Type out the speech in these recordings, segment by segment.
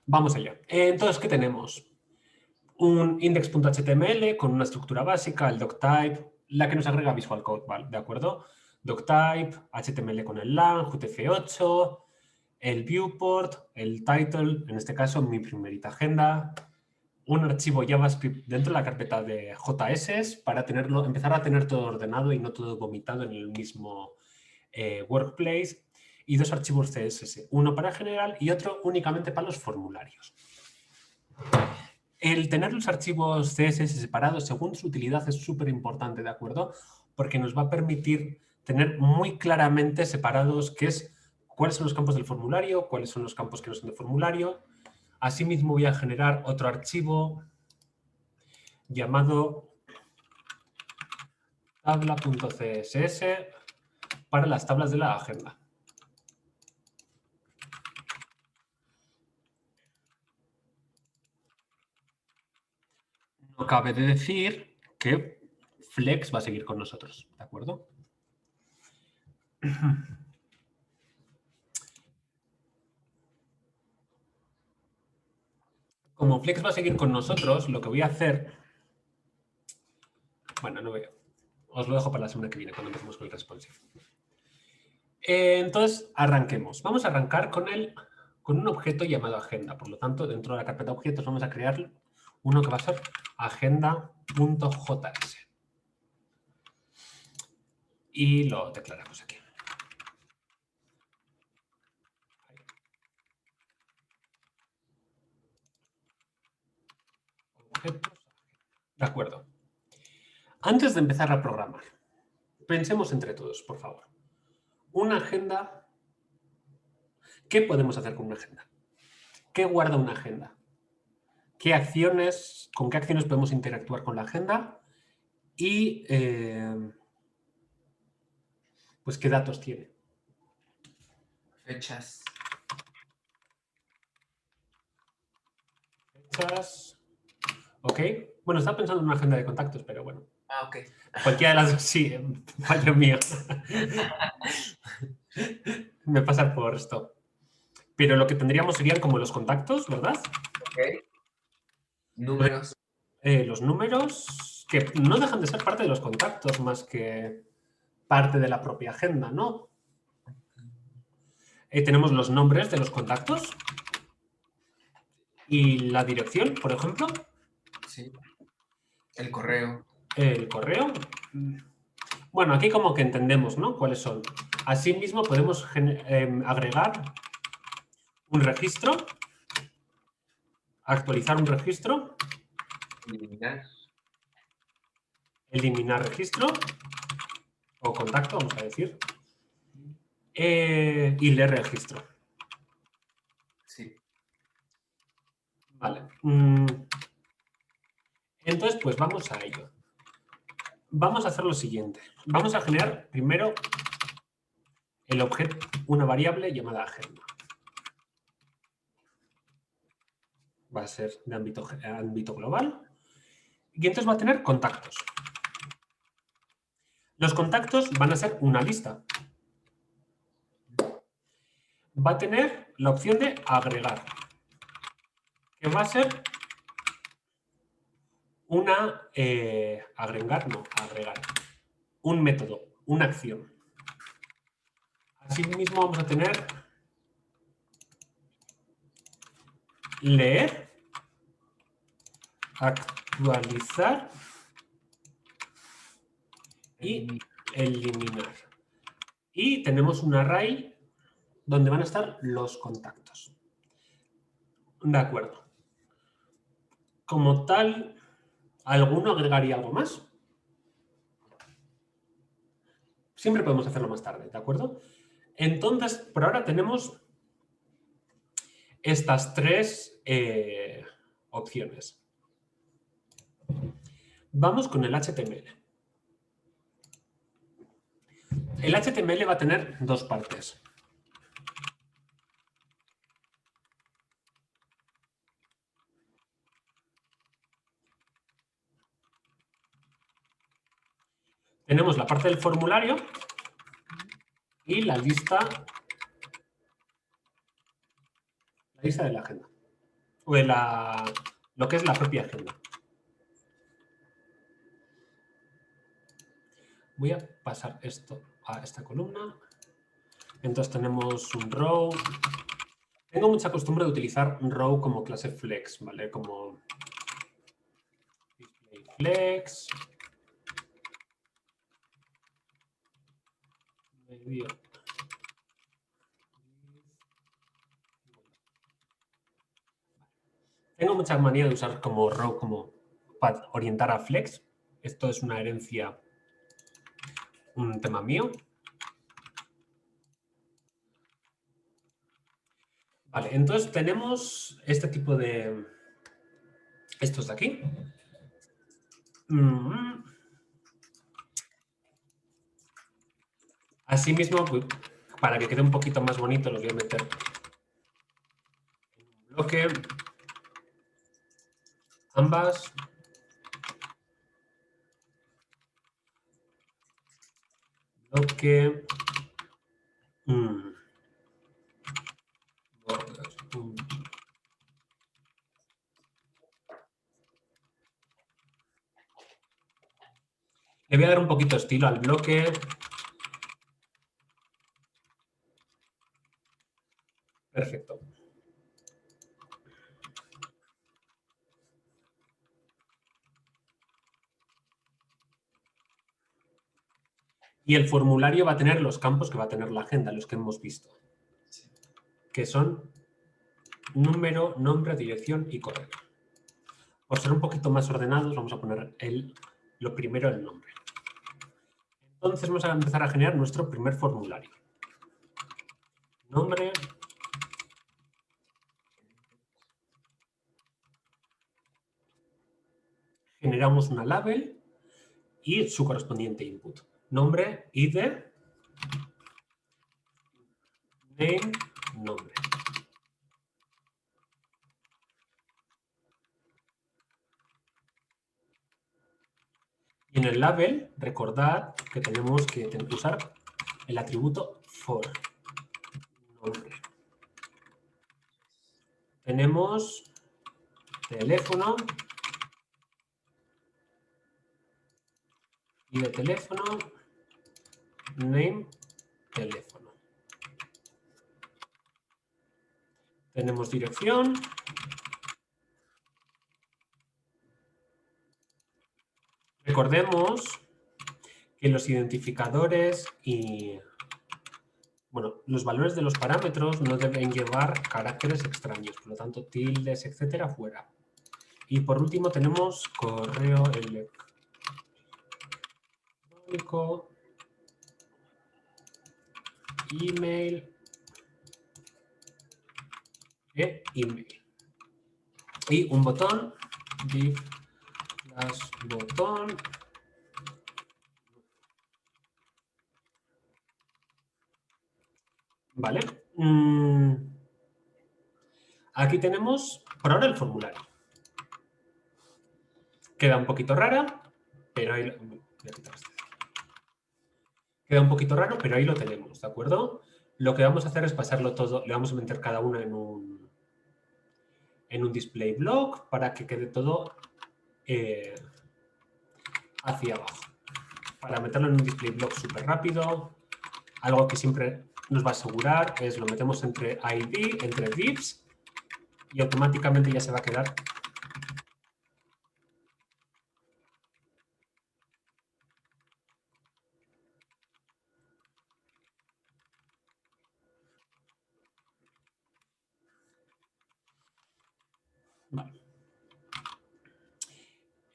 Vamos allá. Entonces, ¿qué tenemos? Un index.html con una estructura básica, el doctype, la que nos agrega Visual Code, ¿vale? ¿De acuerdo? Doctype, HTML con el lang, UTF-8, el viewport, el title, en este caso mi primerita agenda, un archivo JavaScript dentro de la carpeta de JS para empezar a tener todo ordenado y no todo vomitado en el mismo workplace, y dos archivos CSS, uno para general y otro únicamente para los formularios. El tener los archivos CSS separados según su utilidad es súper importante, ¿de acuerdo? Porque nos va a permitir tener muy claramente separados cuáles son los campos del formulario, cuáles son los campos que no son de formulario. Asimismo voy a generar otro archivo llamado tabla.css para las tablas de la agenda. No cabe de decir que Flex va a seguir con nosotros, ¿de acuerdo? Como Flex va a seguir con nosotros, lo que voy a hacer... Bueno, no veo. Os lo dejo para la semana que viene, cuando empecemos con el responsive. Entonces, arranquemos. Vamos a arrancar con un objeto llamado agenda. Por lo tanto, dentro de la carpeta de objetos vamos a crear uno que va a ser agenda.js. Y lo declaramos aquí. Objetos. De acuerdo. Antes de empezar a programar, pensemos entre todos, por favor. Una agenda... ¿Qué podemos hacer con una agenda? ¿Qué guarda una agenda? ¿Con qué acciones podemos interactuar con la agenda? Y, pues, ¿qué datos tiene? Fechas. Fechas. Ok. Bueno, estaba pensando en una agenda de contactos, pero bueno. Ah, ok. Cualquiera de las dos, sí, fallo mío. Me pasa por esto. Pero lo que tendríamos serían como los contactos, ¿verdad? Ok. Números. Los números, que no dejan de ser parte de los contactos más que parte de la propia agenda, ¿no? Tenemos los nombres de los contactos y la dirección, por ejemplo. Sí. El correo. El correo. Bueno, aquí como que entendemos, ¿no? ¿Cuáles son? Asimismo, podemos agregar un registro, actualizar un registro, eliminar registro o contacto, vamos a decir, y leer registro. Sí. Vale. Entonces, pues vamos a ello. Vamos a hacer lo siguiente. Vamos a generar primero el objeto, una variable llamada agenda. Va a ser de ámbito global. Y entonces va a tener contactos. Los contactos van a ser una lista. Va a tener la opción de agregar, que va a ser agregar, un método, una acción. Asimismo vamos a tener leer, actualizar y eliminar. Y tenemos un array donde van a estar los contactos. De acuerdo. Como tal, ¿alguno agregaría algo más? Siempre podemos hacerlo más tarde, ¿de acuerdo? Entonces, por ahora tenemos estas tres opciones. Vamos con el HTML. El HTML va a tener dos partes. Tenemos la parte del formulario y la lista de la agenda. o de lo que es la propia agenda. Voy a pasar esto a esta columna. Entonces tenemos un row. Tengo mucha costumbre de utilizar un row como clase flex, ¿vale? Como display flex. Medio. Tengo mucha manía de usar como row como para orientar a flex. Esto es una herencia, un tema mío. Vale, entonces tenemos este tipo de... estos de aquí. Asimismo, pues, para que quede un poquito más bonito, los voy a meter en un bloque. Ambas. Bloque. Le voy a dar un poquito de estilo al bloque. Perfecto. Y el formulario va a tener los campos que va a tener la agenda, los que hemos visto. Sí. Que son número, nombre, dirección y correo. Por ser un poquito más ordenados, vamos a poner lo primero, el nombre. Entonces vamos a empezar a generar nuestro primer formulario. Nombre. Generamos una label y su correspondiente input. Nombre, ID, name, nombre. Y en el label, recordad que tenemos que usar el atributo for. Nombre. Tenemos teléfono. Y de teléfono, name, teléfono. Tenemos dirección. Recordemos que los identificadores y, bueno, los valores de los parámetros no deben llevar caracteres extraños, por lo tanto, tildes, etcétera, fuera. Y por último tenemos correo electrónico, email e email. Y un botón, div botón. Vale. Aquí tenemos por ahora el formulario. Queda un poquito rara, pero ahí voy a quitar este. Queda un poquito raro, pero ahí lo tenemos, ¿de acuerdo? Lo que vamos a hacer es pasarlo todo, le vamos a meter cada una en un display block para que quede todo hacia abajo. Para meterlo en un display block súper rápido, algo que siempre nos va a asegurar es lo metemos entre ID, entre divs, y automáticamente ya se va a quedar. Vale.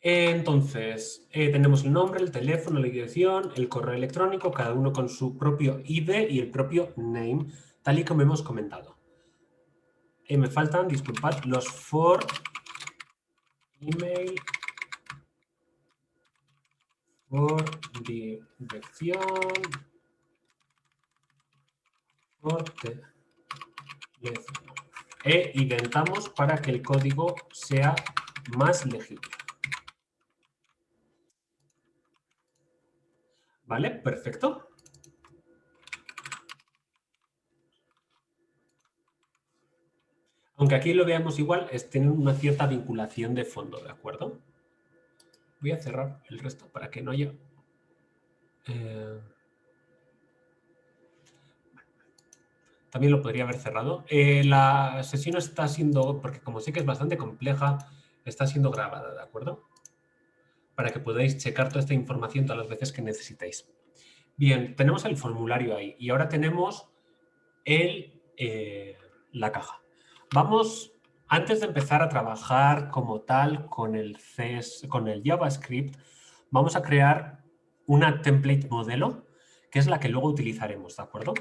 Entonces, tenemos el nombre, el teléfono, la dirección, el correo electrónico, cada uno con su propio ID y el propio name, tal y como hemos comentado. Me faltan, disculpad, los for email, for dirección, for teléfono. E inventamos para que el código sea más legible. ¿Vale? Perfecto. Aunque aunque aquí lo veamos igual, tienen una cierta vinculación de fondo, ¿de acuerdo? Voy a cerrar el resto para que no haya... También lo podría haber cerrado. La sesión está siendo, porque como sé que es bastante compleja, está siendo grabada, ¿de acuerdo? Para que podáis checar toda esta información todas las veces que necesitéis. Bien, tenemos el formulario ahí y ahora tenemos la caja. Vamos, antes de empezar a trabajar como tal con el JavaScript, vamos a crear una template modelo, que es la que luego utilizaremos, ¿de acuerdo?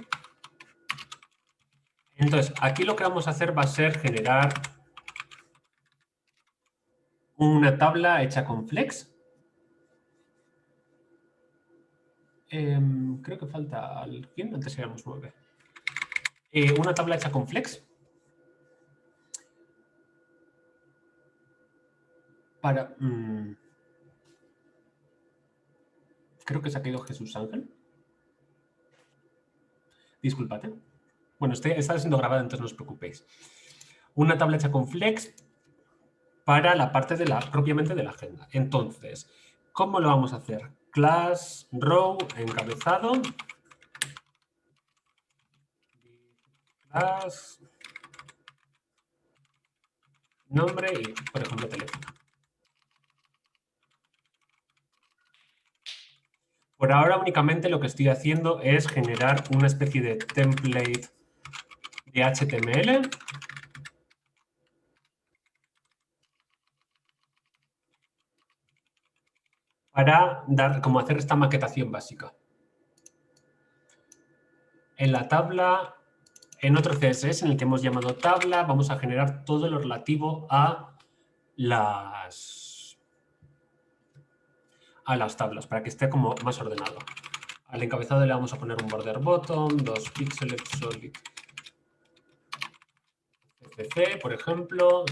Entonces, aquí lo que vamos a hacer va a ser generar una tabla hecha con Flex. Creo que falta alguien, antes éramos 9. Una tabla hecha con Flex. Para... creo que se ha caído Jesús Ángel. Disculpad. Bueno, está siendo grabada, entonces no os preocupéis. Una tabla hecha con Flex para la parte propiamente de la agenda. Entonces, ¿cómo lo vamos a hacer? Class, row, encabezado. Class, nombre y, por ejemplo, teléfono. Por ahora únicamente lo que estoy haciendo es generar una especie de template de HTML para hacer esta maquetación básica. En la tabla, en otro CSS en el que hemos llamado tabla, vamos a generar todo lo relativo a las tablas, para que esté como más ordenado. Al encabezado le vamos a poner un border bottom, 2 píxeles, solid CC, por ejemplo,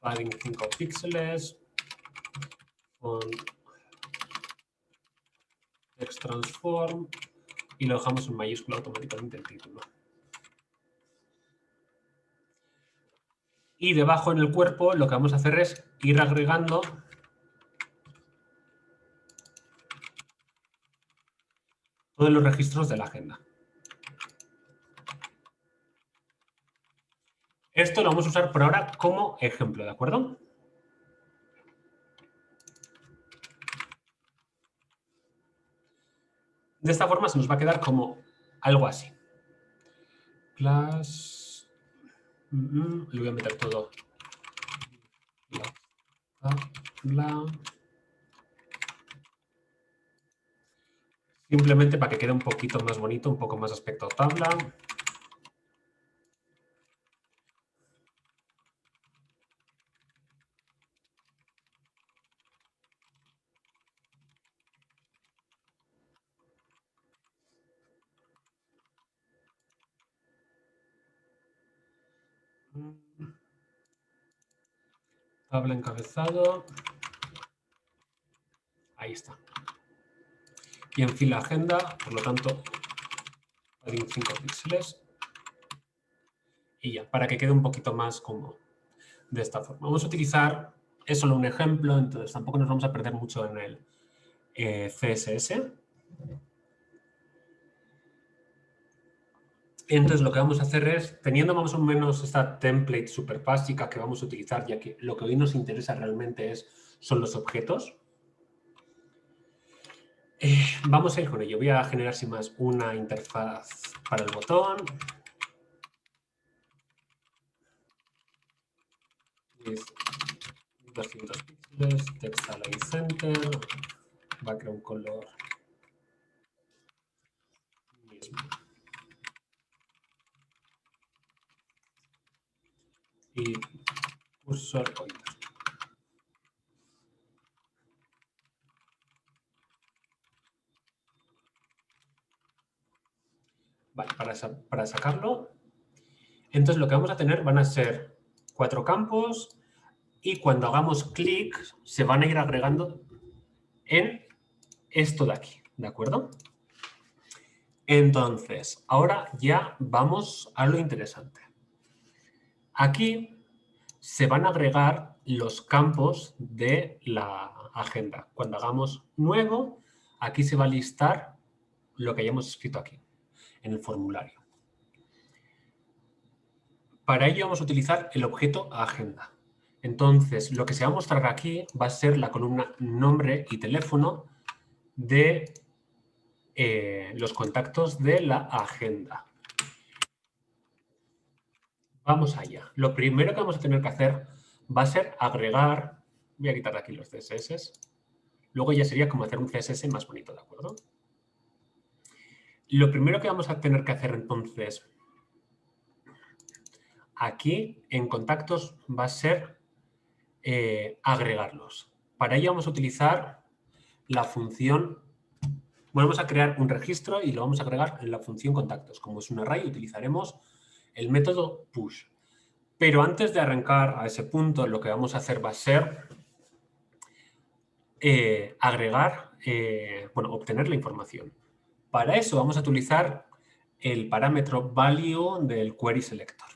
padding 5 píxeles, con text transform, y lo dejamos en mayúscula automáticamente el título. Y debajo en el cuerpo lo que vamos a hacer es ir agregando todos los registros de la agenda. Esto lo vamos a usar por ahora como ejemplo, ¿de acuerdo? De esta forma se nos va a quedar como algo así. Class... le voy a meter todo. Bla. Simplemente para que quede un poquito más bonito, un poco más aspecto tabla. Tabla encabezado. Ahí está. Y en fila agenda, por lo tanto, padding 5 píxeles. Y ya, para que quede un poquito más como de esta forma. Vamos a utilizar, es solo un ejemplo, entonces tampoco nos vamos a perder mucho en el CSS. Entonces lo que vamos a hacer es, teniendo más o menos esta template súper básica que vamos a utilizar, ya que lo que hoy nos interesa realmente son los objetos, vamos a ir con ello. Voy a generar sin más una interfaz para el botón. 200 píxeles, text align center, background color mismo. Y cursor pointer. Vale, para sacarlo, entonces lo que vamos a tener van a ser 4 campos y cuando hagamos clic se van a ir agregando en esto de aquí, ¿de acuerdo? Entonces, ahora ya vamos a lo interesante. Aquí se van a agregar los campos de la agenda. Cuando hagamos nuevo, aquí se va a listar lo que hayamos escrito aquí, en el formulario. Para ello vamos a utilizar el objeto agenda. Entonces, lo que se va a mostrar aquí va a ser la columna nombre y teléfono de los contactos de la agenda. Vamos allá. Lo primero que vamos a tener que hacer va a ser agregar, voy a quitar de aquí los CSS, luego ya sería como hacer un CSS más bonito, ¿de acuerdo? Lo primero que vamos a tener que hacer entonces aquí en contactos va a ser agregarlos. Para ello vamos a utilizar la función, bueno, vamos a crear un registro y lo vamos a agregar en la función contactos. Como es un array, utilizaremos el método push. Pero antes de arrancar a ese punto, lo que vamos a hacer va a ser agregar, obtener la información. Para eso vamos a utilizar el parámetro value del query selector.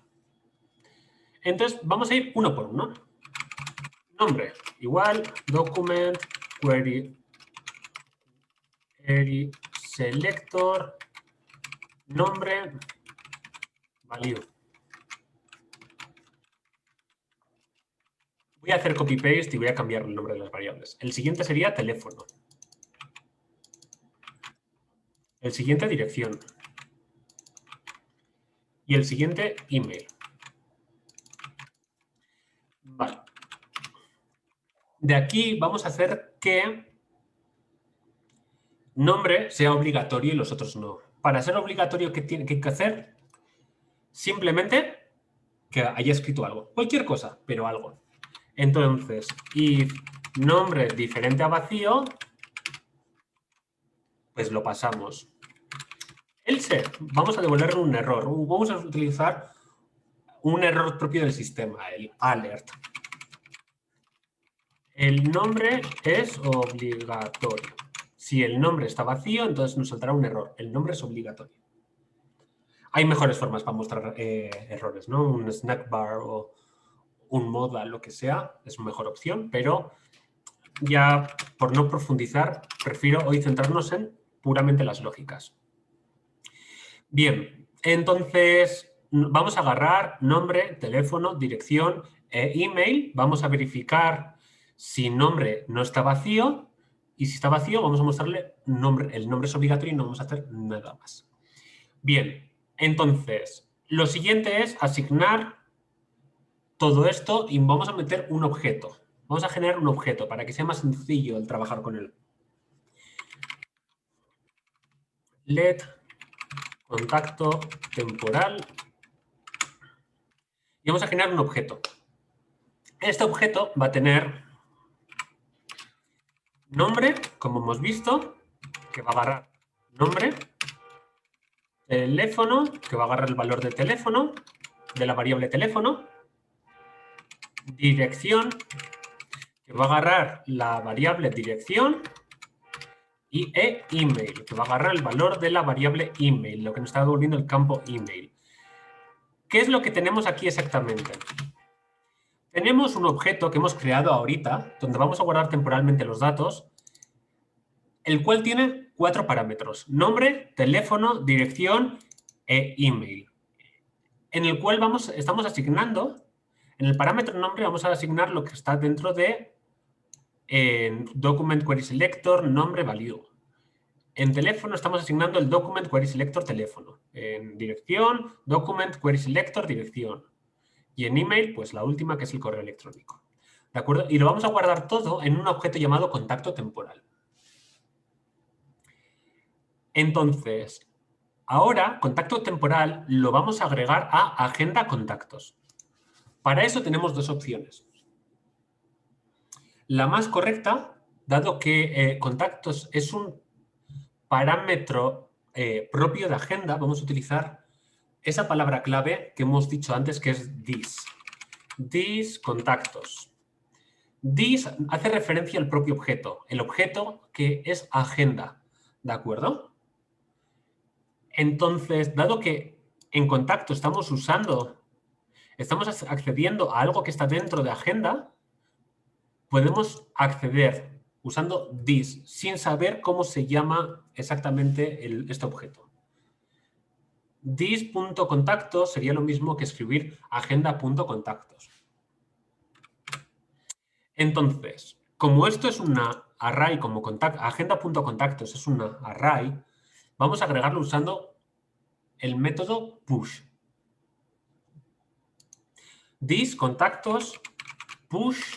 Entonces, vamos a ir uno por uno. Nombre, igual, document, query selector, nombre, value. Voy a hacer copy-paste y voy a cambiar el nombre de las variables. El siguiente sería teléfono. El siguiente, dirección. Y el siguiente, email. Vale. De aquí vamos a hacer que nombre sea obligatorio y los otros no. Para ser obligatorio, ¿qué tiene que hacer? Simplemente que haya escrito algo. Cualquier cosa, pero algo. Entonces, if nombre diferente a vacío, pues lo pasamos. Else, vamos a devolverle un error. Vamos a utilizar un error propio del sistema, el alert. El nombre es obligatorio. Si el nombre está vacío, entonces nos saldrá un error. El nombre es obligatorio. Hay mejores formas para mostrar errores, ¿no? Un snack bar o un modal, lo que sea, es una mejor opción, pero ya por no profundizar, prefiero hoy centrarnos en puramente las lógicas. Bien, entonces vamos a agarrar nombre, teléfono, dirección e email. Vamos a verificar si nombre no está vacío y si está vacío vamos a mostrarle nombre. El nombre es obligatorio y no vamos a hacer nada más. Bien, entonces lo siguiente es asignar todo esto y vamos a meter un objeto. Vamos a generar un objeto para que sea más sencillo el trabajar con él. Let contacto temporal y vamos a generar un objeto. Este objeto va a tener nombre, como hemos visto, que va a agarrar nombre, teléfono, que va a agarrar el valor de teléfono, de la variable teléfono, dirección, que va a agarrar la variable dirección, y email, que va a agarrar el valor de la variable email, lo que nos está devolviendo el campo email. ¿Qué es lo que tenemos aquí exactamente? Tenemos un objeto que hemos creado ahorita, donde vamos a guardar temporalmente los datos, el cual tiene 4 parámetros: nombre, teléfono, dirección e email. En el cual estamos asignando, en el parámetro nombre vamos a asignar lo que está dentro de document query selector, nombre, value. En teléfono estamos asignando el document query selector teléfono. En dirección, document query selector dirección. Y en email, pues la última, que es el correo electrónico. ¿De acuerdo? Y lo vamos a guardar todo en un objeto llamado contacto temporal. Entonces, ahora, contacto temporal lo vamos a agregar a agenda contactos. Para eso tenemos dos opciones. La más correcta, dado que contactos es un parámetro propio de agenda, vamos a utilizar esa palabra clave que hemos dicho antes, que es this. This contactos. This hace referencia al propio objeto, el objeto que es agenda, ¿de acuerdo? Entonces, dado que en contacto estamos usando estamos accediendo a algo que está dentro de agenda, podemos acceder usando this sin saber cómo se llama exactamente este objeto. This.contactos sería lo mismo que escribir agenda.contactos. Entonces, como esto es una array, como agenda.contactos es una array, vamos a agregarlo usando el método push. This contactos push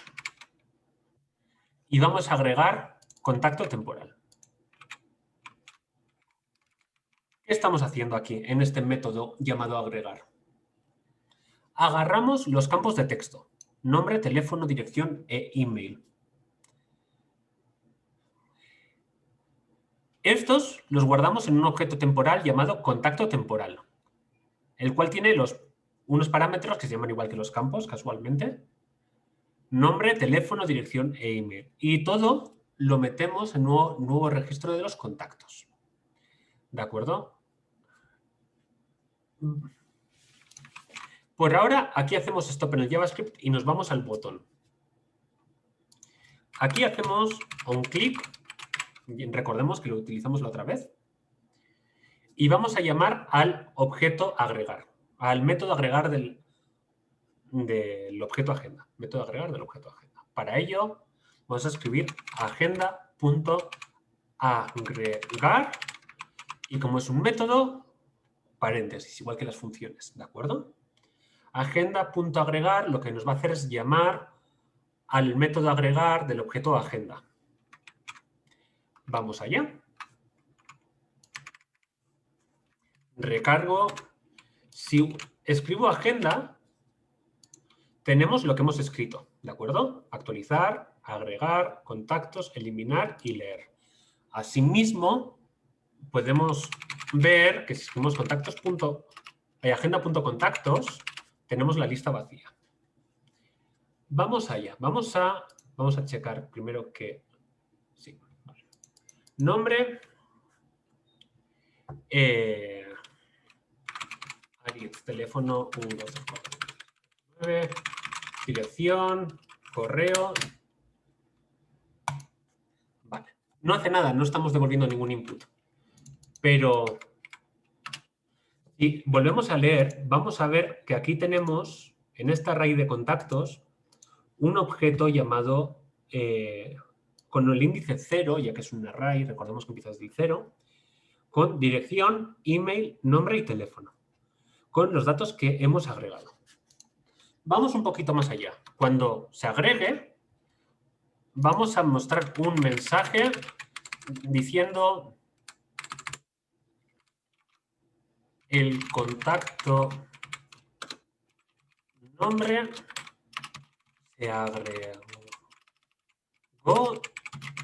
y vamos a agregar contacto temporal. ¿Qué estamos haciendo aquí en este método llamado agregar? Agarramos los campos de texto, nombre, teléfono, dirección e email. Estos los guardamos en un objeto temporal llamado contacto temporal, el cual tiene unos parámetros que se llaman igual que los campos, casualmente. Nombre, teléfono, dirección e email. Y todo lo metemos en un nuevo registro de los contactos. ¿De acuerdo? Por ahora, aquí hacemos stop en el JavaScript y nos vamos al botón. Aquí hacemos un clic, recordemos que lo utilizamos la otra vez, y vamos a llamar al objeto agregar, al método agregar del objeto agenda. Método agregar del objeto agenda. Para ello, vamos a escribir agenda.agregar y como es un método, paréntesis, igual que las funciones, ¿de acuerdo? Agenda.agregar lo que nos va a hacer es llamar al método agregar del objeto agenda. Vamos allá. Recargo. Si escribo agenda, tenemos lo que hemos escrito, ¿de acuerdo? Actualizar, agregar, contactos, eliminar y leer. Asimismo, podemos ver que si escribimos agenda.contactos, tenemos la lista vacía. Vamos allá. Vamos a checar primero que... Sí, vale. Nombre. Teléfono 12349. Dirección. Correo. Vale. No hace nada, no estamos devolviendo ningún input. Pero si volvemos a leer, vamos a ver que aquí tenemos, en esta array de contactos, un objeto llamado con el índice 0, ya que es un array, recordemos que empieza desde 0, con dirección, email, nombre y teléfono, con los datos que hemos agregado. Vamos un poquito más allá. Cuando se agregue, vamos a mostrar un mensaje diciendo el contacto nombre se agregó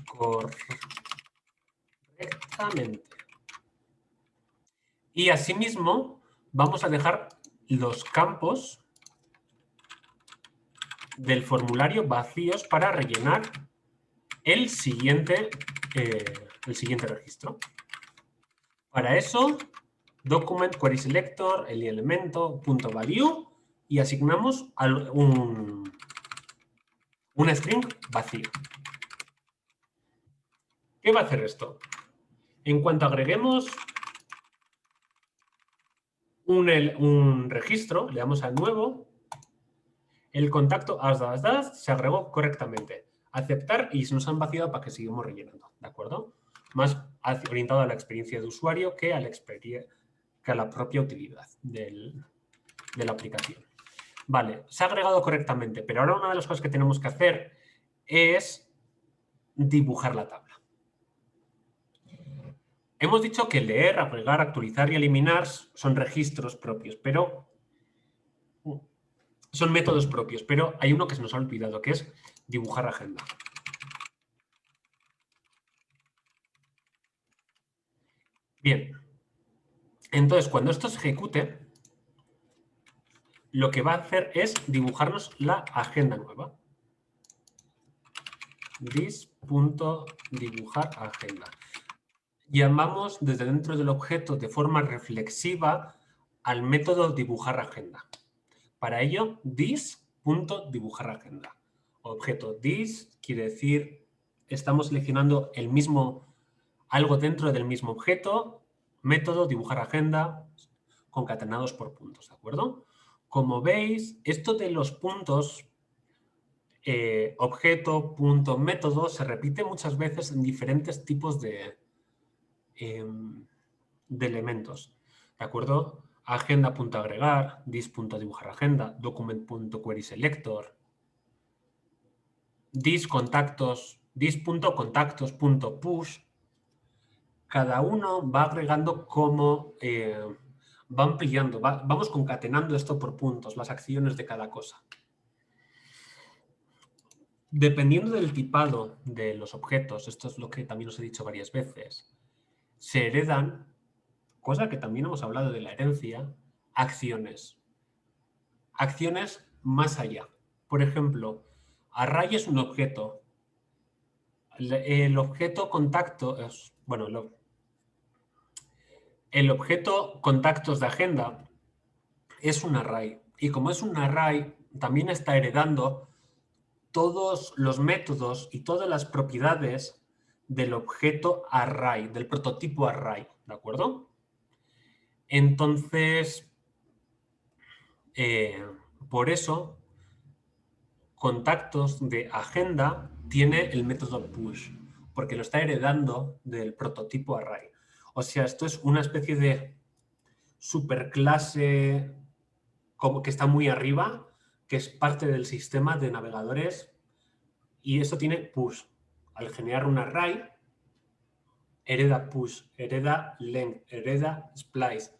correctamente. Y asimismo vamos a dejar los campos del formulario vacíos para rellenar el siguiente registro. Para eso, document query selector, el elemento .value y asignamos un string vacío. ¿Qué va a hacer esto? En cuanto agreguemos un registro, le damos a nuevo, el contacto se agregó correctamente. Aceptar y se nos han vaciado para que sigamos rellenando, ¿de acuerdo? Más orientado a la experiencia de usuario que a la propia utilidad de la aplicación. Vale, se ha agregado correctamente, pero ahora una de las cosas que tenemos que hacer es dibujar la tabla. Hemos dicho que leer, agregar, actualizar y eliminar son registros propios, pero son métodos propios, pero hay uno que se nos ha olvidado, que es dibujar agenda. Bien, entonces cuando esto se ejecute, lo que va a hacer es dibujarnos la agenda nueva. This.dibujar agenda. Llamamos desde dentro del objeto de forma reflexiva al método dibujar agenda. Para ello, this.dibujaragenda. Objeto this quiere decir, estamos seleccionando algo dentro del mismo objeto, método dibujaragenda, concatenados por puntos, ¿de acuerdo? Como veis, esto de los puntos, objeto, punto, método, se repite muchas veces en diferentes tipos de elementos, ¿de acuerdo? Agenda.agregar, this.dibujaragenda, document.querySelector, this.contactos.push. Cada uno va agregando como va ampliando, vamos concatenando esto por puntos, las acciones de cada cosa. Dependiendo del tipado de los objetos, esto es lo que también os he dicho varias veces, se heredan, cosa que también hemos hablado de la herencia, acciones. Acciones más allá. Por ejemplo, array es un objeto. El objeto contacto es, bueno, el objeto contactos de agenda es un array. Y como es un array, también está heredando todos los métodos y todas las propiedades del objeto array, del prototipo array, ¿de acuerdo? Entonces, por eso, contactos de agenda tiene el método push, porque lo está heredando del prototipo array. O sea, esto es una especie de superclase como que está muy arriba, que es parte del sistema de navegadores, y eso tiene push. Al generar un array, hereda push, hereda length, hereda splice.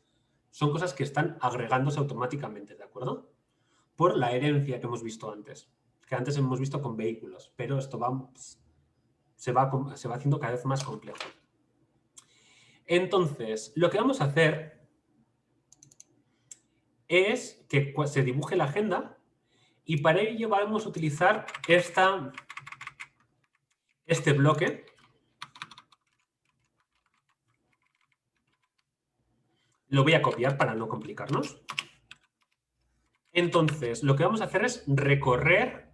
Son cosas que están agregándose automáticamente, ¿de acuerdo? Por la herencia que hemos visto antes, que antes hemos visto con vehículos, pero esto se va haciendo cada vez más complejo. Entonces, lo que vamos a hacer es que se dibuje la agenda y para ello vamos a utilizar este bloque. Lo voy a copiar para no complicarnos. Entonces, lo que vamos a hacer es recorrer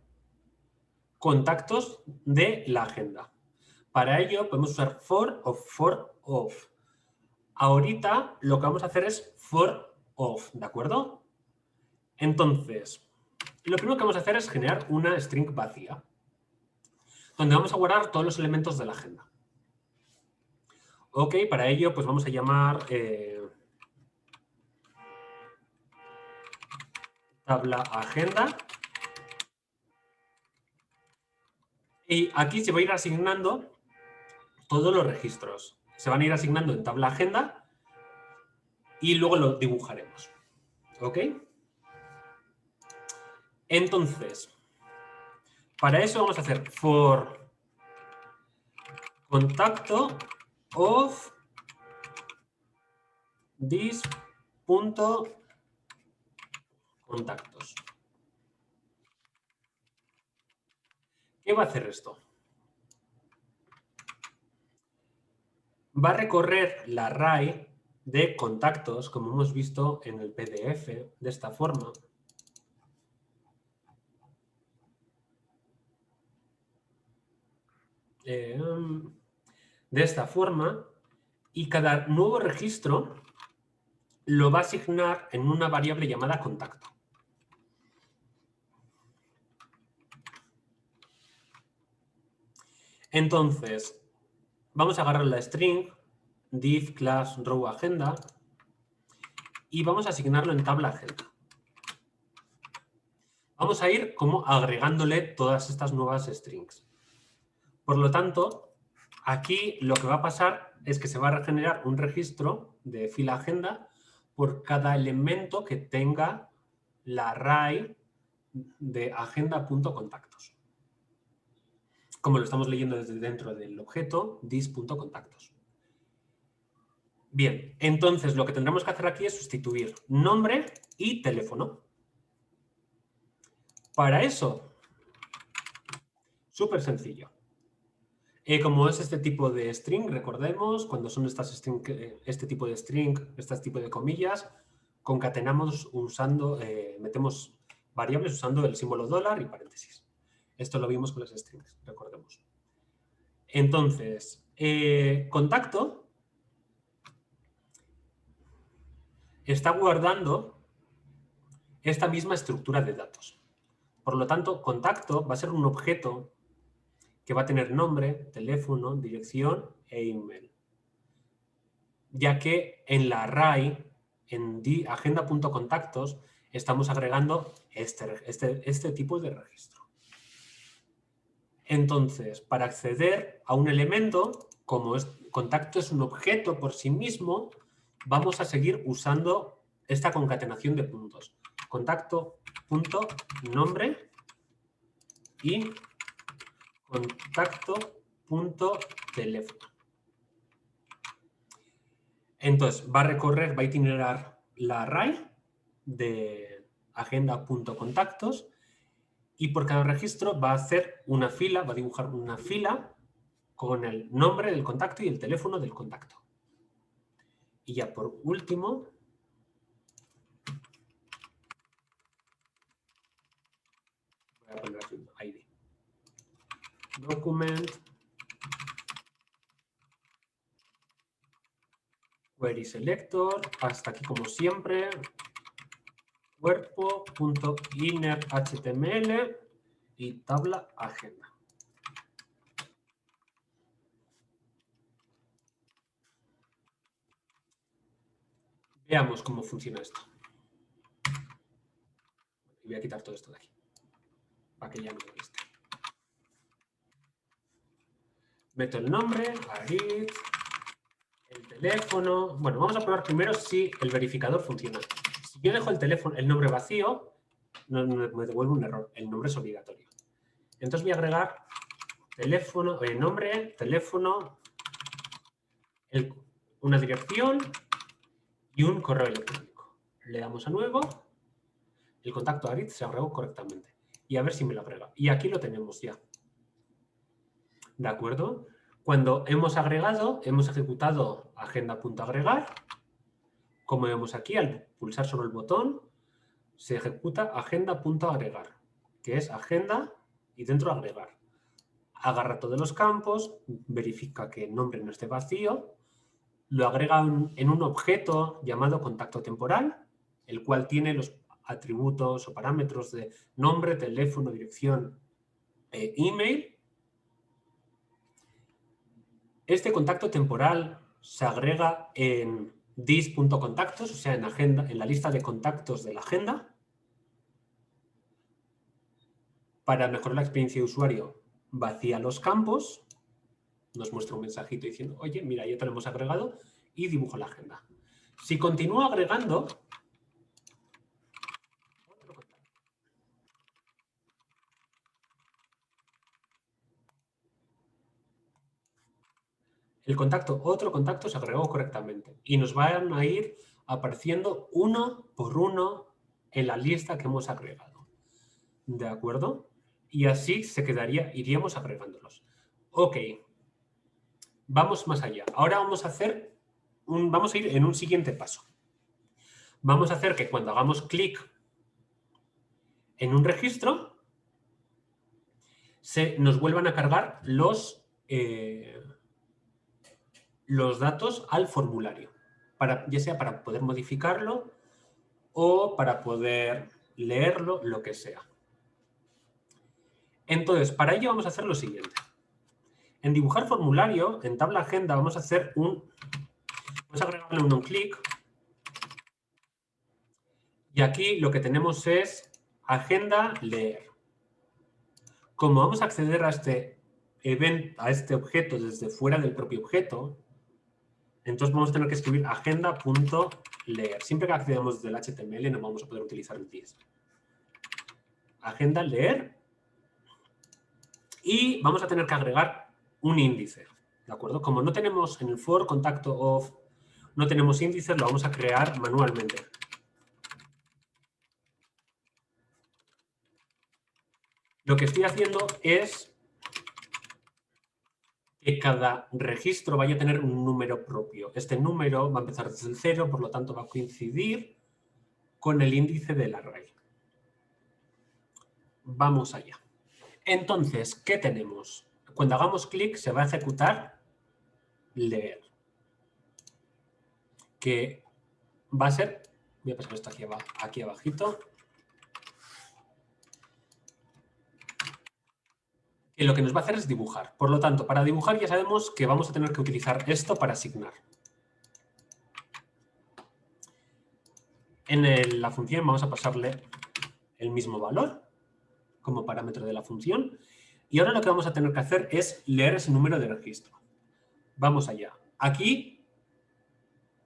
contactos de la agenda. Para ello podemos usar for of. Ahorita lo que vamos a hacer es for of, ¿de acuerdo? Entonces, lo primero que vamos a hacer es generar una string vacía, donde vamos a guardar todos los elementos de la agenda. Ok, para ello pues vamos a llamar tabla agenda. Y aquí se va a ir asignando todos los registros. Se van a ir asignando en tabla agenda y luego lo dibujaremos. ¿Ok? Entonces, para eso vamos a hacer for contacto of this.contactos. ¿Qué va a hacer esto? Va a recorrer la array de contactos, como hemos visto en el PDF, de esta forma. Y cada nuevo registro lo va a asignar en una variable llamada contacto. Entonces, vamos a agarrar la string div class row agenda y vamos a asignarlo en tabla agenda. Vamos a ir como agregándole todas estas nuevas strings. Por lo tanto, aquí lo que va a pasar es que se va a generar un registro de fila agenda por cada elemento que tenga la array de agenda.contactos. Como lo estamos leyendo desde dentro del objeto this.contactos. Bien, entonces lo que tendremos que hacer aquí es sustituir nombre y teléfono. Para eso, súper sencillo. Como es este tipo de string, recordemos, cuando son este tipo de string, este tipo de comillas, concatenamos usando, metemos variables usando el símbolo dólar y paréntesis. Esto lo vimos con las strings, recordemos. Entonces, contacto está guardando esta misma estructura de datos. Por lo tanto, contacto va a ser un objeto que va a tener nombre, teléfono, dirección e email. Ya que en la array, en agenda.contactos, estamos agregando este tipo de registro. Entonces, para acceder a un elemento, como contacto es un objeto por sí mismo, vamos a seguir usando esta concatenación de puntos. Contacto.nombre y contacto.teléfono. Entonces, va a itinerar la array de agenda.contactos y por cada registro va a hacer una fila, va a dibujar una fila con el nombre del contacto y el teléfono del contacto. Y ya por último, voy a poner aquí un ID. Document query selector, hasta aquí como siempre, cuerpo.innerHTML y tabla agenda. Veamos cómo funciona esto. Voy a quitar todo esto de aquí, para que ya no me moleste. Meto el nombre, Arit, el teléfono. Bueno, vamos a probar primero si el verificador funciona. Si yo dejo el nombre vacío, me devuelve un error. El nombre es obligatorio. Entonces voy a agregar teléfono, nombre, teléfono, una dirección y un correo electrónico. Le damos a nuevo. El contacto Arit se agregó correctamente. Y a ver si me lo agrega. Y aquí lo tenemos ya. ¿De acuerdo? Cuando hemos agregado, hemos ejecutado agenda.agregar. Como vemos aquí, al pulsar sobre el botón, se ejecuta agenda.agregar, que es agenda y dentro agregar. Agarra todos los campos, verifica que el nombre no esté vacío, lo agrega en un objeto llamado contacto temporal, el cual tiene los atributos o parámetros de nombre, teléfono, dirección e email. Este contacto temporal se agrega en dis.contactos, o sea, en la lista de contactos de la agenda. Para mejorar la experiencia de usuario, vacía los campos, nos muestra un mensajito diciendo, oye, mira, ya te lo hemos agregado, y dibujo la agenda. Si continúo agregando, otro contacto se agregó correctamente y nos van a ir apareciendo uno por uno en la lista que hemos agregado. ¿De acuerdo? Y así iríamos agregándolos. Ok. Vamos más allá. Ahora vamos a ir en un siguiente paso. Vamos a hacer que cuando hagamos clic en un registro, nos vuelvan a cargar los datos al formulario, ya sea para poder modificarlo o para poder leerlo, lo que sea. Entonces, para ello vamos a hacer lo siguiente. En dibujar formulario, en tabla agenda, vamos a hacer vamos a agregarle un clic. Y aquí lo que tenemos es agenda leer. Como vamos a acceder a este objeto desde fuera del propio objeto, entonces vamos a tener que escribir agenda.leer. Siempre que accedamos desde el HTML no vamos a poder utilizar el this. Agenda leer. Y vamos a tener que agregar un índice. ¿De acuerdo? Como no tenemos en el for contacto of, no tenemos índices, lo vamos a crear manualmente. Lo que estoy haciendo es que cada registro vaya a tener un número propio. Este número va a empezar desde el 0, por lo tanto va a coincidir con el índice del array. Vamos allá. Entonces, ¿qué tenemos? Cuando hagamos clic se va a ejecutar leer. Que va a ser... Voy a pasar esto aquí abajito. Que lo que nos va a hacer es dibujar. Por lo tanto, para dibujar ya sabemos que vamos a tener que utilizar esto para asignar. En la función vamos a pasarle el mismo valor como parámetro de la función. Y ahora lo que vamos a tener que hacer es leer ese número de registro. Vamos allá. Aquí,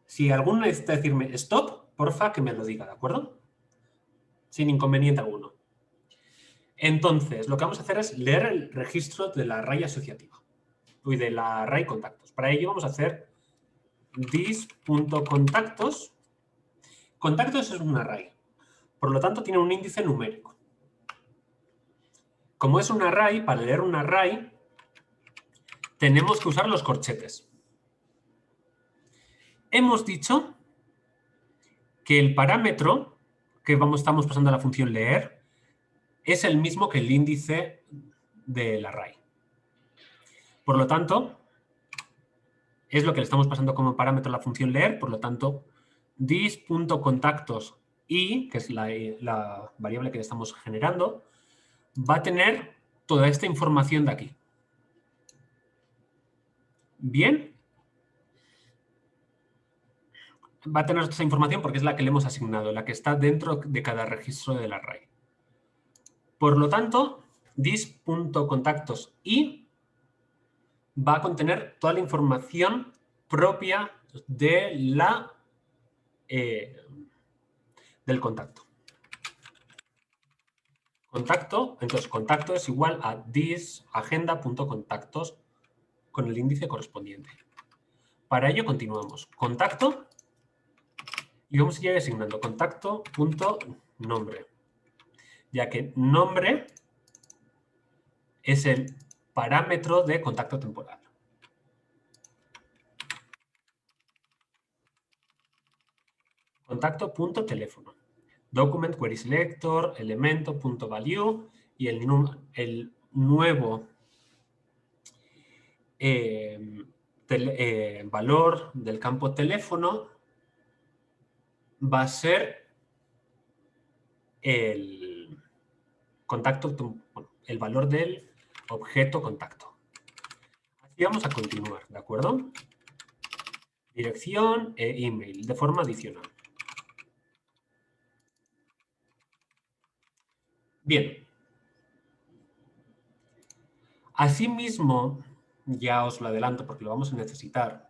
si alguno necesita decirme stop, porfa que me lo diga, ¿de acuerdo? Sin inconveniente alguno. Entonces, lo que vamos a hacer es leer el registro de la array asociativa y de la array contactos. Para ello vamos a hacer this.contactos. Contactos es un array, por lo tanto tiene un índice numérico. Como es un array, para leer un array tenemos que usar los corchetes. Hemos dicho que el parámetro que estamos pasando a la función leer es el mismo que el índice del array. Por lo tanto, es lo que le estamos pasando como parámetro a la función leer, por lo tanto, this.contactos y, que es la variable que le estamos generando, va a tener toda esta información de aquí. Bien. Va a tener esta información porque es la que le hemos asignado, la que está dentro de cada registro del array. Por lo tanto, this.contactos y va a contener toda la información propia de del contacto. Entonces contacto es igual a this agenda.contactos con el índice correspondiente. Para ello continuamos. Contacto y vamos a ir asignando contacto.nombre, ya que nombre es el parámetro de contacto temporal. Contacto.teléfono. Document query selector, elemento.value y el nuevo valor del campo teléfono va a ser el valor del objeto contacto. Así vamos a continuar, ¿de acuerdo? Dirección e email de forma adicional. Bien. Asimismo, ya os lo adelanto porque lo vamos a necesitar,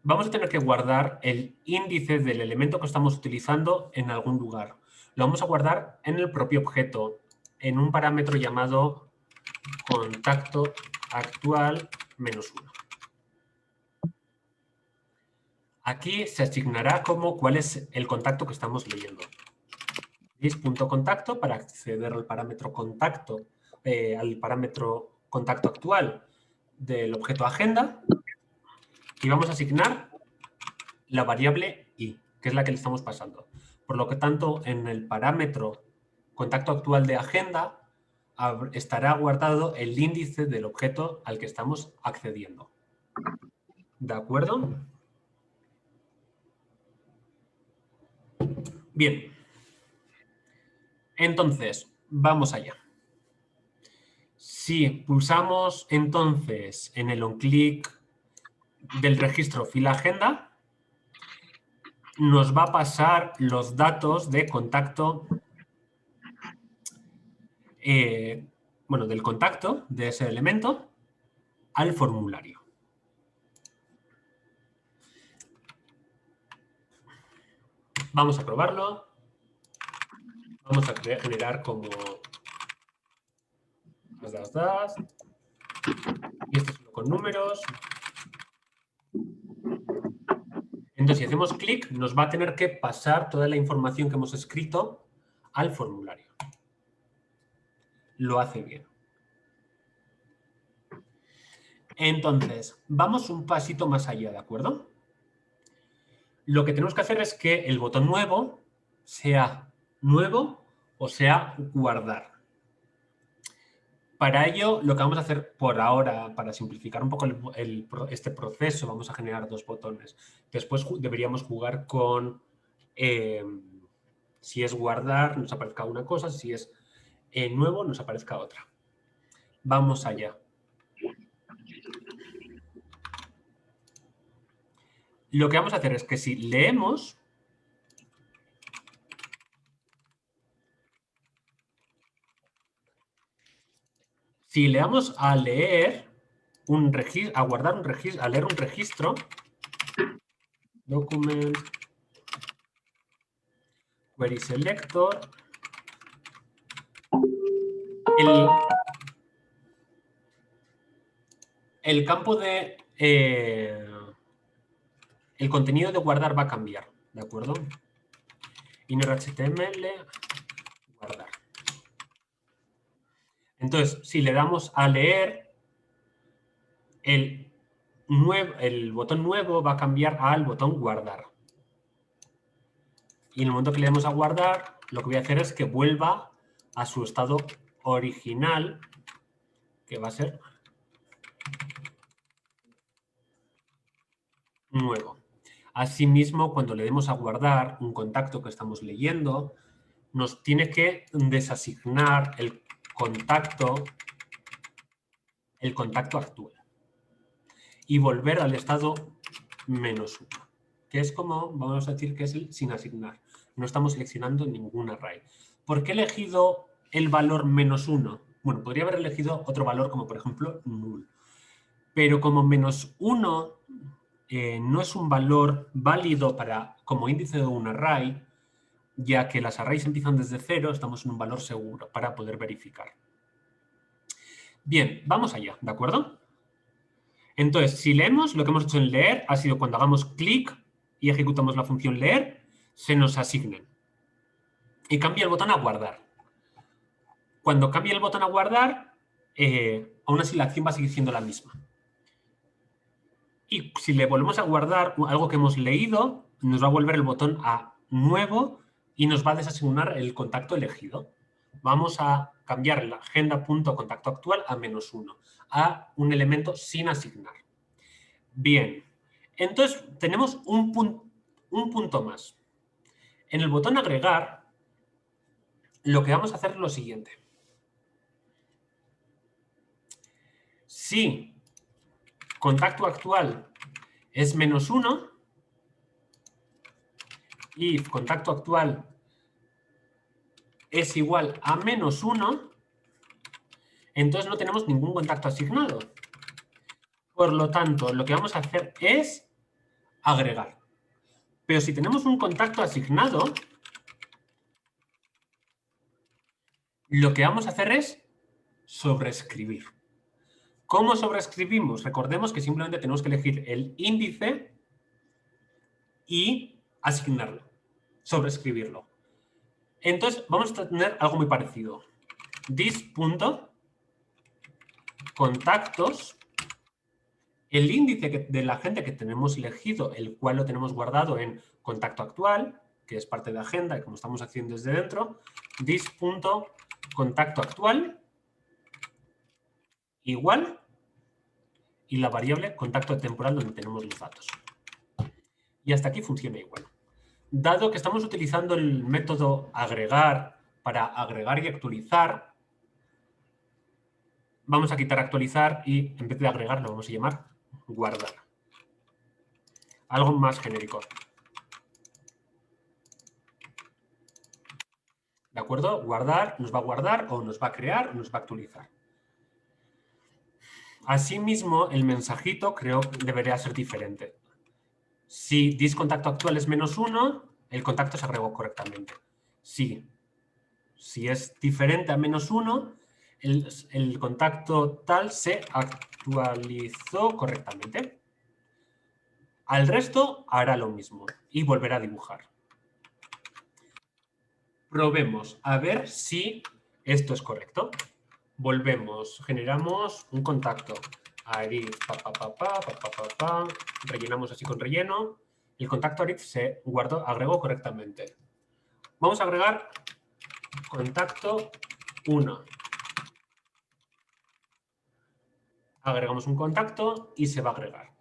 vamos a tener que guardar el índice del elemento que estamos utilizando en algún lugar. Lo vamos a guardar en el propio objeto, en un parámetro llamado contacto actual -1. Aquí se asignará como cuál es el contacto que estamos leyendo. This.contacto para acceder al parámetro contacto, actual del objeto agenda. Y vamos a asignar la variable i, que es la que le estamos pasando. Por lo que tanto, en el parámetro contacto actual de agenda estará guardado el índice del objeto al que estamos accediendo. ¿De acuerdo? Bien. Entonces, vamos allá. Si pulsamos entonces en el onClick del registro fila agenda, nos va a pasar los datos de contacto, del contacto de ese elemento al formulario. Vamos a probarlo. Vamos a generar como y esto solo con números. Entonces, si hacemos clic, nos va a tener que pasar toda la información que hemos escrito al formulario. Lo hace bien. Entonces, vamos un pasito más allá, ¿de acuerdo? Lo que tenemos que hacer es que el botón nuevo sea nuevo o sea, guardar. Para ello, lo que vamos a hacer por ahora, para simplificar un poco este proceso, vamos a generar 2 botones. Después deberíamos jugar con, si es guardar, nos aparezca una cosa, si es nuevo, nos aparezca otra. Vamos allá. Lo que vamos a hacer es que si leemos, si le damos a leer un registro, a guardar un registro, a leer un registro, document, query selector, el campo de el contenido de guardar va a cambiar, ¿de acuerdo? Inner HTML, guardar. Entonces, si le damos a leer, el botón nuevo va a cambiar al botón guardar. Y en el momento que le demos a guardar, lo que voy a hacer es que vuelva a su estado original, que va a ser nuevo. Asimismo, cuando le demos a guardar un contacto que estamos leyendo, nos tiene que desasignar el contacto actual y volver al estado -1, que es como, vamos a decir que es el sin asignar. No estamos seleccionando ningún array. ¿Por qué he elegido el valor -1? Bueno, podría haber elegido otro valor como, por ejemplo, null. Pero como -1 no es un valor válido como índice de un array, ya que las arrays empiezan desde 0, estamos en un valor seguro para poder verificar. Bien, vamos allá, ¿de acuerdo? Entonces, si leemos, lo que hemos hecho en leer ha sido cuando hagamos clic y ejecutamos la función leer, se nos asignen. Y cambia el botón a guardar. Cuando cambie el botón a guardar, aún así la acción va a seguir siendo la misma. Y si le volvemos a guardar algo que hemos leído, nos va a volver el botón a nuevo y nos va a desasignar el contacto elegido. Vamos a cambiar la agenda.contacto actual a -1, a un elemento sin asignar. Bien, entonces tenemos un punto más. En el botón agregar, lo que vamos a hacer es lo siguiente. Si contacto actual es -1, if contacto actual es igual a -1, entonces no tenemos ningún contacto asignado. Por lo tanto, lo que vamos a hacer es agregar. Pero si tenemos un contacto asignado, lo que vamos a hacer es sobreescribir. ¿Cómo sobreescribimos? Recordemos que simplemente tenemos que elegir el índice y asignarlo, sobreescribirlo. Entonces, vamos a tener algo muy parecido. This.contactos, el índice de la agenda que tenemos elegido, el cual lo tenemos guardado en contacto actual, que es parte de agenda y como estamos haciendo desde dentro, this.contacto actual igual y la variable contacto temporal donde tenemos los datos. Y hasta aquí funciona igual. Dado que estamos utilizando el método agregar para agregar y actualizar, vamos a quitar actualizar y en vez de agregar lo vamos a llamar guardar. Algo más genérico. ¿De acuerdo? Guardar nos va a guardar o nos va a crear o nos va a actualizar. Asimismo, el mensajito creo que debería ser diferente. Si discontacto actual es -1, el contacto se agregó correctamente. Si es diferente a -1, el contacto tal se actualizó correctamente. Al resto hará lo mismo y volverá a dibujar. Probemos a ver si esto es correcto. Volvemos, generamos un contacto. Arif, rellenamos así con relleno. El contacto Arif se guardó, agregó correctamente. Vamos a agregar contacto 1. Agregamos un contacto y se va a agregar.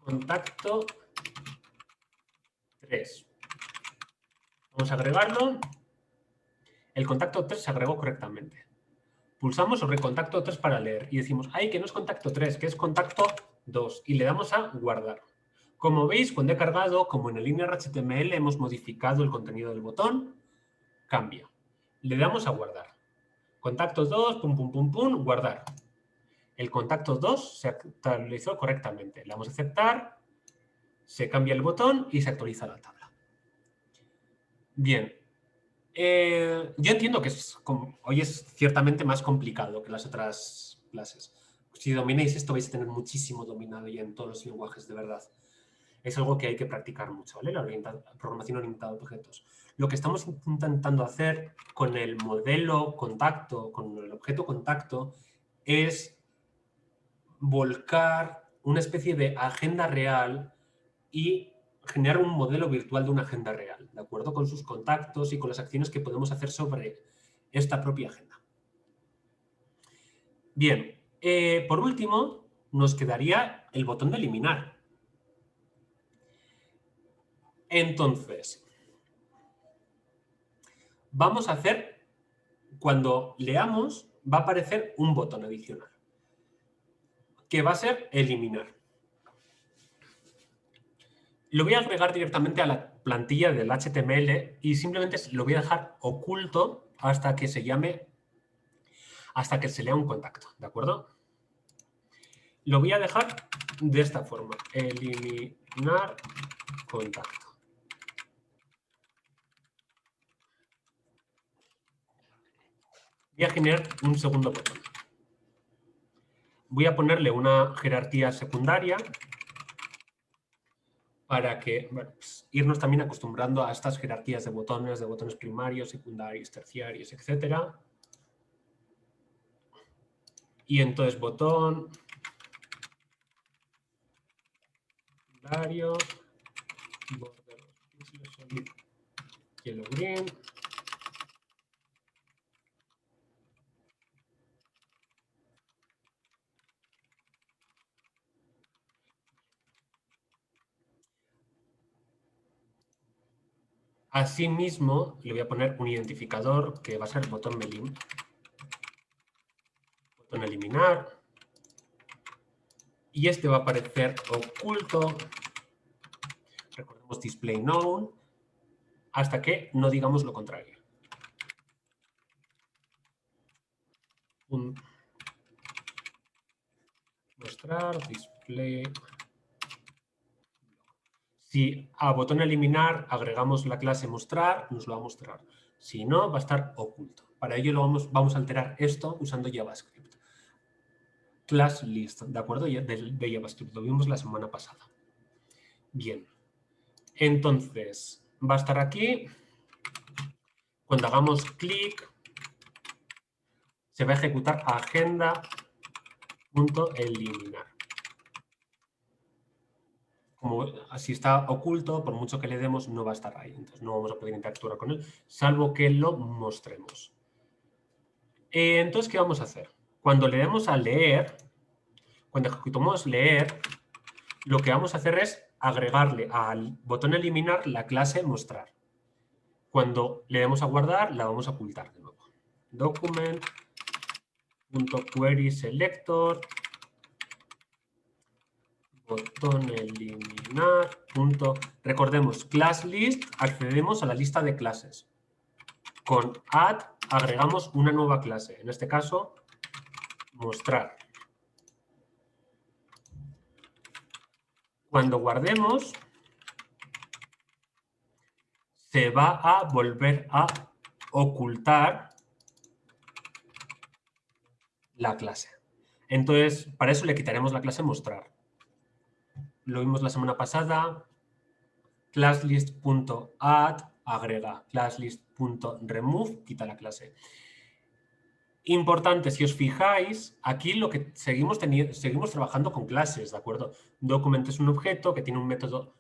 Contacto 3. Vamos a agregarlo. El contacto 3 se agregó correctamente. Pulsamos sobre contacto 3 para leer y decimos, ¡ay, que no es contacto 3, que es contacto 2! Y le damos a guardar. Como veis, cuando he cargado, como en el inner HTML hemos modificado el contenido del botón, cambia. Le damos a guardar. Contacto 2, pum, pum, pum, pum, guardar. El contacto 2 se actualizó correctamente. Le damos a aceptar, se cambia el botón y se actualiza la tabla. Bien. Yo entiendo que hoy es ciertamente más complicado que las otras clases. Si domináis esto vais a tener muchísimo dominado ya en todos los lenguajes, de verdad. Es algo que hay que practicar mucho, ¿vale? La programación orientada a objetos. Lo que estamos intentando hacer con el modelo contacto, con el objeto contacto, es volcar una especie de agenda real y generar un modelo virtual de una agenda real, ¿de acuerdo? Con sus contactos y con las acciones que podemos hacer sobre esta propia agenda. Bien, por último, nos quedaría el botón de eliminar. Entonces, vamos a hacer, cuando leamos, va a aparecer un botón adicional, que va a ser eliminar. Lo voy a agregar directamente a la plantilla del HTML y simplemente lo voy a dejar oculto hasta que se llame, hasta que se lea un contacto, ¿de acuerdo? Lo voy a dejar de esta forma, eliminar contacto. Voy a generar un segundo botón. Voy a ponerle una jerarquía secundaria para que, bueno, pues, irnos también acostumbrando a estas jerarquías de botones primarios, secundarios, terciarios, etc. Y entonces botón, secundario, border solid, yellow green. Asimismo, le voy a poner un identificador que va a ser botón eliminar. Y este va a aparecer oculto. Recordemos display known hasta que no digamos lo contrario. Mostrar display. Si a botón eliminar agregamos la clase mostrar, nos lo va a mostrar. Si no, va a estar oculto. Para ello vamos a alterar esto usando JavaScript. Class list, ¿de acuerdo? De JavaScript, lo vimos la semana pasada. Bien. Entonces, va a estar aquí. Cuando hagamos clic, se va a ejecutar agenda.eliminar. Como si está oculto, por mucho que le demos, no va a estar ahí. Entonces no vamos a poder interactuar con él, salvo que lo mostremos. Entonces, ¿qué vamos a hacer? Cuando le demos a leer, cuando ejecutamos leer, lo que vamos a hacer es agregarle al botón eliminar la clase mostrar. Cuando le demos a guardar, la vamos a ocultar de nuevo. Document.querySelector botón eliminar. Recordemos, class list, accedemos a la lista de clases. Con add agregamos una nueva clase, en este caso, mostrar. Cuando guardemos, se va a volver a ocultar la clase. Entonces, para eso le quitaremos la clase mostrar. Lo vimos la semana pasada. Classlist.add agrega. Classlist.remove quita la clase. Importante, si os fijáis, aquí lo que seguimos trabajando con clases, ¿de acuerdo? Document es un objeto que tiene un método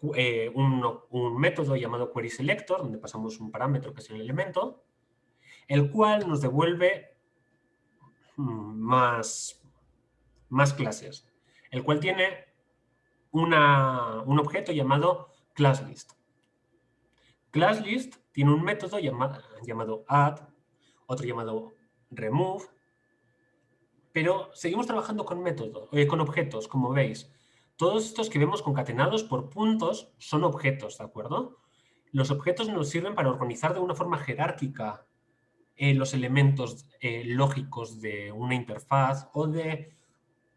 un método llamado querySelector, donde pasamos un parámetro que es el elemento, el cual nos devuelve más clases, el cual tiene un objeto llamado classList. ClassList tiene un método llamado add, otro llamado remove, pero seguimos trabajando con con objetos, como veis. Todos estos que vemos concatenados por puntos son objetos, ¿de acuerdo? Los objetos nos sirven para organizar de una forma jerárquica los elementos lógicos de una interfaz o de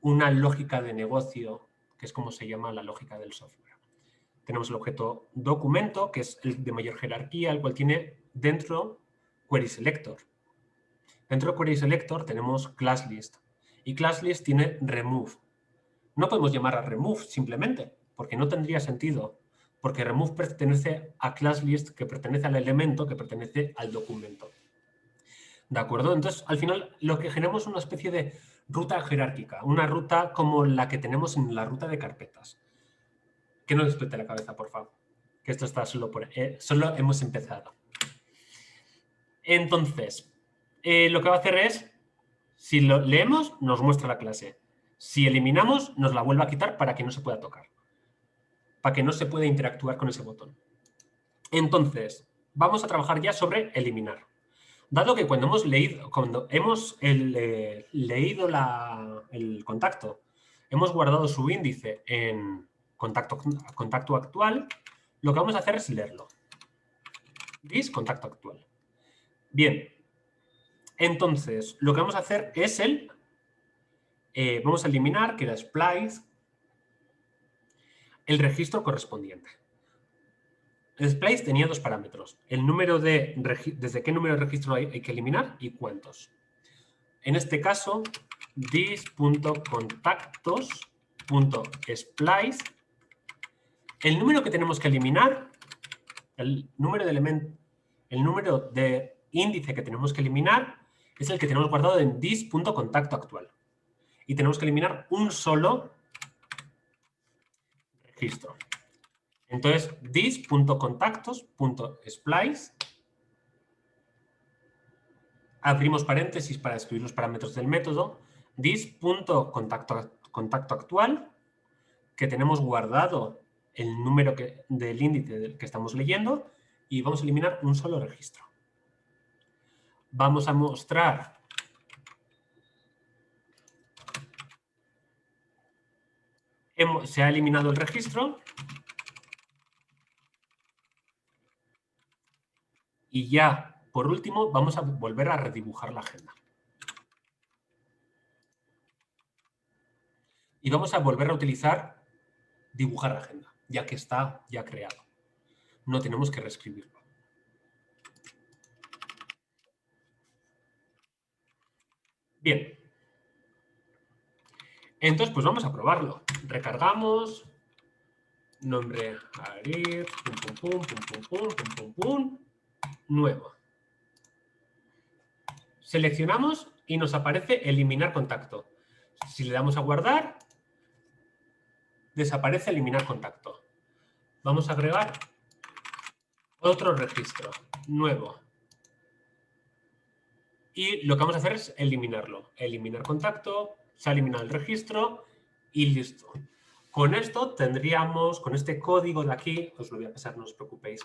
una lógica de negocio, que es como se llama la lógica del software. Tenemos el objeto documento, que es el de mayor jerarquía, el cual tiene dentro querySelector. Dentro de querySelector tenemos classList y classList tiene remove. No podemos llamar a remove simplemente, porque no tendría sentido, porque remove pertenece a classList, que pertenece al elemento, que pertenece al documento. ¿De acuerdo? Entonces, al final, lo que generamos es una especie de ruta jerárquica, una ruta como la que tenemos en la ruta de carpetas. Que no explote la cabeza, por favor, que esto está solo hemos empezado. Entonces, lo que va a hacer es, si lo leemos, nos muestra la clase. Si eliminamos, nos la vuelve a quitar para que no se pueda tocar, para que no se pueda interactuar con ese botón. Entonces, vamos a trabajar ya sobre eliminar. Dado que cuando hemos leído el contacto, hemos guardado su índice en contacto actual, lo que vamos a hacer es leerlo. This contacto actual. Bien, entonces lo que vamos a hacer es vamos a eliminar, que era splice, el registro correspondiente. El splice tenía dos parámetros, el número desde qué número de registro hay que eliminar y cuántos. En este caso, this.contactos.splice, el número que tenemos que eliminar, el número de índice que tenemos que eliminar es el que tenemos guardado en this.contactoActual. Y tenemos que eliminar un solo registro. Entonces, this.contactos.splice, abrimos paréntesis para escribir los parámetros del método, this.contactoActual, que tenemos guardado el número del índice del que estamos leyendo, y vamos a eliminar un solo registro. Vamos a mostrar se ha eliminado el registro y ya, por último, vamos a volver a redibujar la agenda. Y vamos a volver a utilizar dibujar la agenda, ya que está ya creado. No tenemos que reescribirlo. Bien. Entonces, pues vamos a probarlo. Recargamos. Nombre arir, pum. Nuevo. Seleccionamos y nos aparece eliminar contacto. Si le damos a guardar, desaparece eliminar contacto. Vamos a agregar otro registro nuevo. Y lo que vamos a hacer es eliminarlo. Eliminar contacto, se ha eliminado el registro y listo. Con esto tendríamos, con este código de aquí, os lo voy a pasar, no os preocupéis,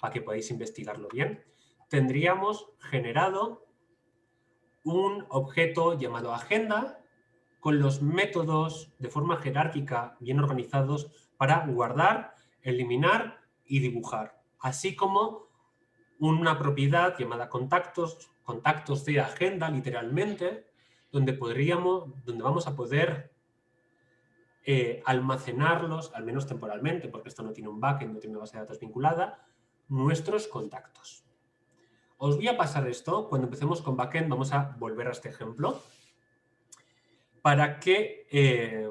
para que podáis investigarlo bien, tendríamos generado un objeto llamado agenda con los métodos de forma jerárquica bien organizados para guardar, eliminar y dibujar, así como una propiedad llamada contactos de agenda, literalmente, donde vamos a poder almacenarlos, al menos temporalmente, porque esto no tiene un backend, no tiene una base de datos vinculada, nuestros contactos. Os voy a pasar esto. Cuando empecemos con backend vamos a volver a este ejemplo para que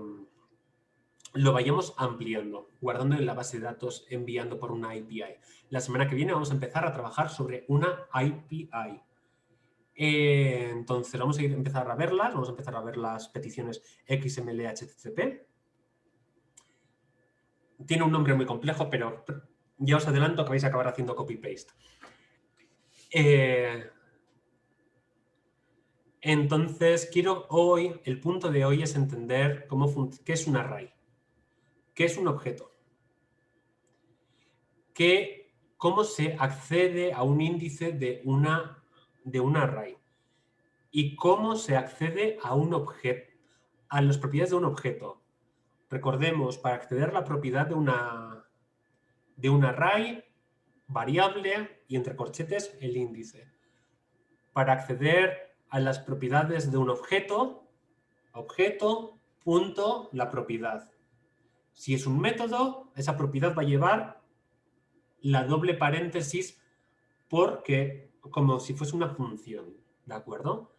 lo vayamos ampliando, guardando en la base de datos, enviando por una API. La semana que viene vamos a empezar a trabajar sobre una API. Entonces vamos a empezar a verlas, vamos a empezar a ver las peticiones XML, HTTP. tiene un nombre muy complejo, pero ya os adelanto que vais a acabar haciendo copy-paste. Entonces, el punto de hoy es entender qué es un array, qué es un objeto, cómo se accede a un índice de un array y cómo se accede a a las propiedades de un objeto. Recordemos, para acceder a la propiedad de un array, variable y entre corchetes el índice. Para acceder a las propiedades de un objeto, punto, la propiedad. Si es un método, esa propiedad va a llevar la doble paréntesis como si fuese una función, ¿de acuerdo?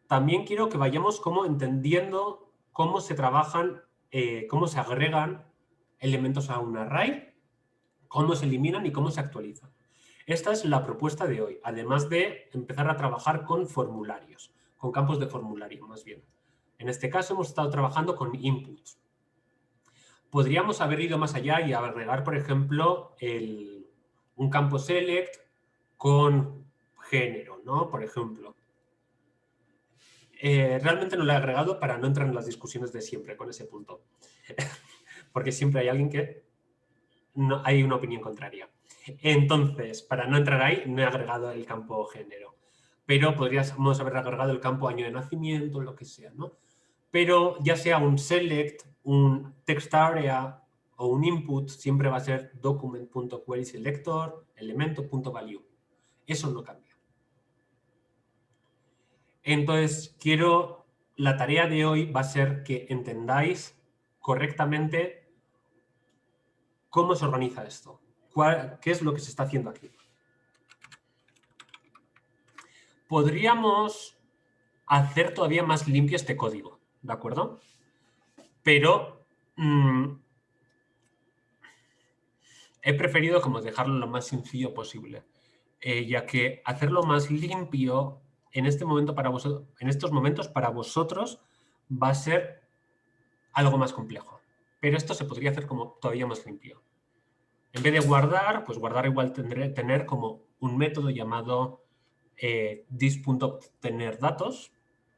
También quiero que vayamos como entendiendo cómo se trabajan, cómo se agregan elementos a un array, cómo se eliminan y cómo se actualizan. Esta es la propuesta de hoy, además de empezar a trabajar con formularios, con campos de formulario más bien. En este caso hemos estado trabajando con inputs. Podríamos haber ido más allá y agregar, por ejemplo, un campo select con género, ¿no? Por ejemplo. Realmente no lo he agregado para no entrar en las discusiones de siempre con ese punto. Porque siempre hay alguien que hay una opinión contraria. Entonces, para no entrar ahí, no he agregado el campo género. Pero podríamos haber agregado el campo año de nacimiento, lo que sea, ¿no? Pero ya sea un select, un text area o un input, siempre va a ser document.querySelector, elemento.value. Eso no cambia. Entonces, la tarea de hoy va a ser que entendáis correctamente cómo se organiza esto, qué es lo que se está haciendo aquí. Podríamos hacer todavía más limpio este código, ¿de acuerdo? Pero he preferido como dejarlo lo más sencillo posible, ya que hacerlo más limpio en estos momentos para vosotros va a ser algo más complejo. Pero esto se podría hacer como todavía más limpio. En vez de guardar, pues guardar igual tener como un método llamado this.obtener datos,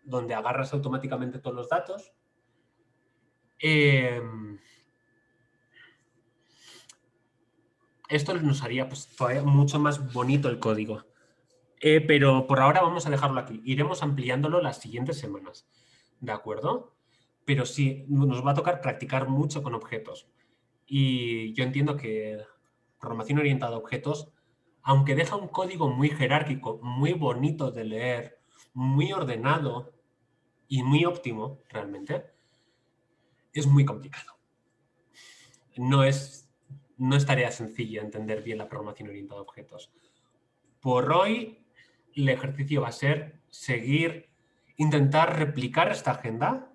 donde agarras automáticamente todos los datos. Esto nos haría pues, todavía mucho más bonito el código. Pero por ahora vamos a dejarlo aquí. Iremos ampliándolo las siguientes semanas. ¿De acuerdo? Pero sí, nos va a tocar practicar mucho con objetos. Y yo entiendo que programación orientada a objetos, aunque deja un código muy jerárquico, muy bonito de leer, muy ordenado y muy óptimo, realmente, es muy complicado. No es tarea sencilla entender bien la programación orientada a objetos. Por hoy, el ejercicio va a ser intentar replicar esta agenda